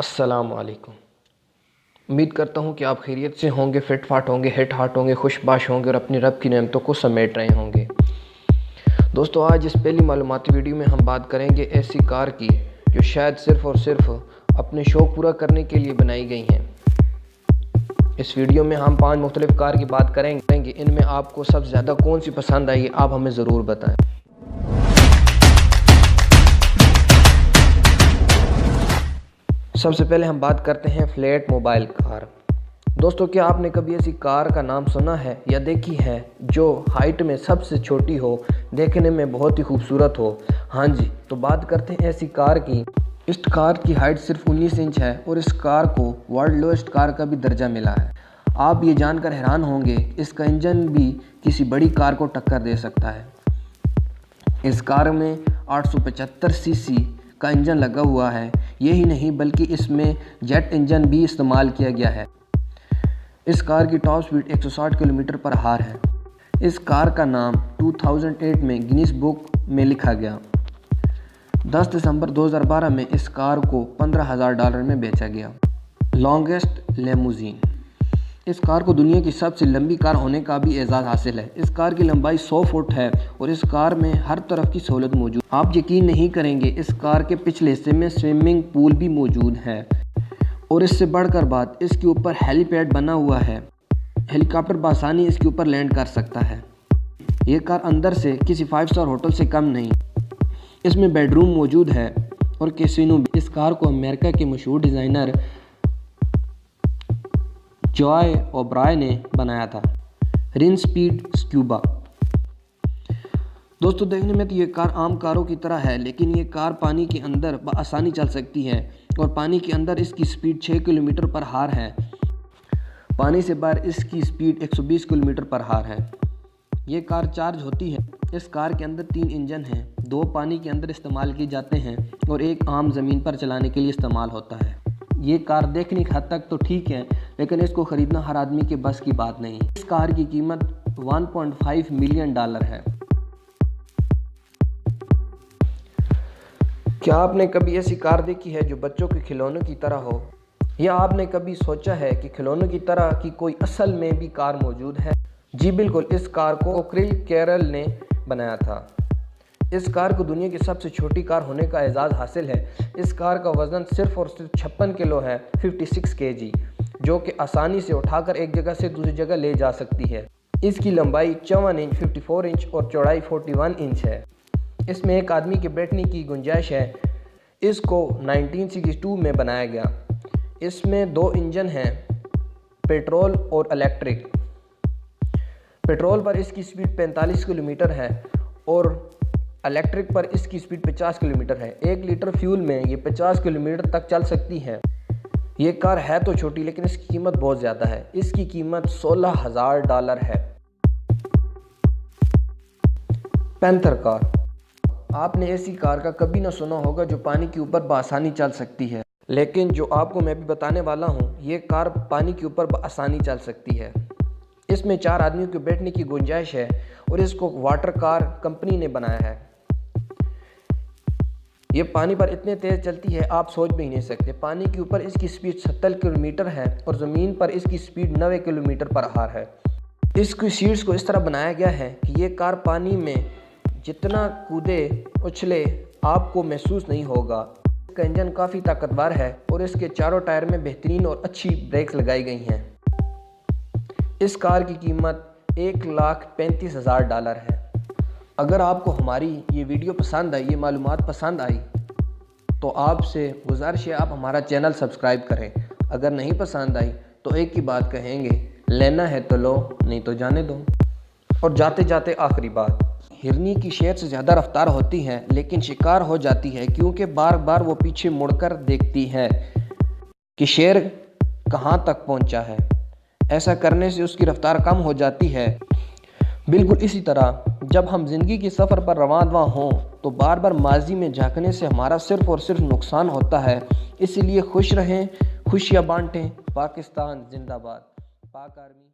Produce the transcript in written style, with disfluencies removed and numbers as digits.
अस्सलाम वालेकुम। उम्मीद करता हूँ कि आप खैरियत से होंगे, फिट फाट होंगे, हिट हाट होंगे, खुशबाश होंगे और अपनी रब की नेमतों को समेट रहे होंगे। दोस्तों, आज इस पहली मालूमाती वीडियो में हम बात करेंगे ऐसी कार की जो शायद सिर्फ़ और सिर्फ अपने शौक़ पूरा करने के लिए बनाई गई हैं। इस वीडियो में हम 5 मुख्तलिफ़ कार की बात करेंगे। इनमें आपको सबसे ज़्यादा कौन सी पसंद आई, आप हमें ज़रूर बताएँ। सबसे पहले हम बात करते हैं फ्लैट मोबाइल कार। दोस्तों, क्या आपने कभी ऐसी कार का नाम सुना है या देखी है जो हाइट में सबसे छोटी हो, देखने में बहुत ही खूबसूरत हो? हाँ जी, तो बात करते हैं ऐसी कार की। इस कार की हाइट सिर्फ 19 इंच है और इस कार को वर्ल्ड लोएस्ट कार का भी दर्जा मिला है। आप ये जानकर हैरान होंगे, इसका इंजन भी किसी बड़ी कार को टक्कर दे सकता है। इस कार में 875 सीसी का इंजन लगा हुआ है। यही नहीं बल्कि इसमें जेट इंजन भी इस्तेमाल किया गया है। इस कार की top speed 160 kilometre per hour है। इस कार का नाम 2008 में गिनीज बुक में लिखा गया। 10 दिसंबर 2012 में इस कार को $15,000 में बेचा गया। लॉन्गेस्ट लेमूजीन। इस कार को दुनिया की सबसे लंबी कार होने का भी एजाज़ हासिल है। इस कार की लंबाई 100 फुट है और इस कार में हर तरफ की सहूलत मौजूद। आप यकीन नहीं करेंगे, इस कार के पिछले हिस्से में स्विमिंग पूल भी मौजूद है और इससे बढ़कर बात, इसके ऊपर हेलीपैड बना हुआ है। हेलीकॉप्टर बआसानी इसके ऊपर लैंड कर सकता है। ये कार अंदर से किसी 5 स्टार होटल से कम नहीं। इसमें बेडरूम मौजूद है और कैसीनो भी। इस कार को अमेरिका के मशहूर डिज़ाइनर जॉय ओब्राय ने बनाया था। रिन स्पीड स्क्यूबा। दोस्तों, देखने में तो ये कार आम कारों की तरह है, लेकिन ये कार पानी के अंदर आसानी चल सकती है और पानी के अंदर इसकी स्पीड 6 किलोमीटर पर आवर है। पानी से बाहर इसकी स्पीड 120 किलोमीटर पर आवर है। ये कार चार्ज होती है। इस कार के अंदर 3 इंजन हैं, 2 पानी के अंदर इस्तेमाल किए जाते हैं और एक आम ज़मीन पर चलाने के लिए इस्तेमाल होता है। ये कार देखने की हद तक तो ठीक है, लेकिन इसको ख़रीदना हर आदमी के बस की बात नहीं। इस कार की कीमत $1.5 मिलियन है। क्या आपने कभी ऐसी कार देखी है जो बच्चों के खिलौनों की तरह हो? या आपने कभी सोचा है कि खिलौनों की तरह की कोई असल में भी कार मौजूद है? जी बिल्कुल, इस कार को ओक्रिल कैरल ने बनाया था। इस कार को दुनिया की सबसे छोटी कार होने का एजाज़ हासिल है। इस कार का वज़न सिर्फ और सिर्फ 56 किलो है, 56 kg, जो कि आसानी से उठाकर एक जगह से दूसरी जगह ले जा सकती है। इसकी लंबाई 54 इंच, 54 इंच और चौड़ाई 41 इंच है। इसमें एक आदमी के बैठने की गुंजाइश है। इसको 1962 में बनाया गया। इसमें 2 इंजन हैं, पेट्रोल और इलेक्ट्रिक। पेट्रोल पर इसकी स्पीड 45 किलोमीटर है और इलेक्ट्रिक पर इसकी स्पीड 50 किलोमीटर है। 1 लीटर फ्यूल में ये 50 किलोमीटर तक चल सकती है। ये कार है तो छोटी, लेकिन इसकी कीमत बहुत ज़्यादा है। इसकी कीमत $16,000 है। Panther car. आपने ऐसी कार का कभी ना सुना होगा जो पानी के ऊपर बआसानी चल सकती है, लेकिन जो आपको मैं भी बताने वाला हूँ, ये कार पानी के ऊपर बआसानी चल सकती है। इसमें 4 आदमियों के बैठने की गुंजाइश है और इसको वाटर कार कंपनी ने बनाया है। ये पानी पर इतने तेज़ चलती है, आप सोच भी नहीं सकते। पानी के ऊपर इसकी स्पीड 70 किलोमीटर है और ज़मीन पर इसकी स्पीड 90 किलोमीटर पर आवर है। इसकी सीट्स को इस तरह बनाया गया है कि ये कार पानी में जितना कूदे उछले आपको महसूस नहीं होगा। इसका इंजन काफ़ी ताकतवर है और इसके चारों टायर में बेहतरीन और अच्छी ब्रेक्स लगाई गई हैं। इस कार की कीमत $1,35,000 है। अगर आपको हमारी ये वीडियो पसंद आई, ये मालूमात पसंद आई, तो आपसे गुजारिश है आप हमारा चैनल सब्सक्राइब करें। अगर नहीं पसंद आई तो एक ही बात कहेंगे, लेना है तो लो, नहीं तो जाने दो। और जाते जाते आखिरी बात, हिरनी की शेर से ज़्यादा रफ्तार होती है, लेकिन शिकार हो जाती है क्योंकि बार बार वो पीछे मुड़कर देखती है कि शेर कहाँ तक पहुँचा है। ऐसा करने से उसकी रफ्तार कम हो जाती है। बिल्कुल इसी तरह जब हम ज़िंदगी के सफ़र पर रवां हों तो बार बार माजी में झांकने से हमारा सिर्फ़ और सिर्फ नुकसान होता है। इसलिए खुश रहें, खुशियाँ बांटें। पाकिस्तान जिंदाबाद। पाक आर्मी।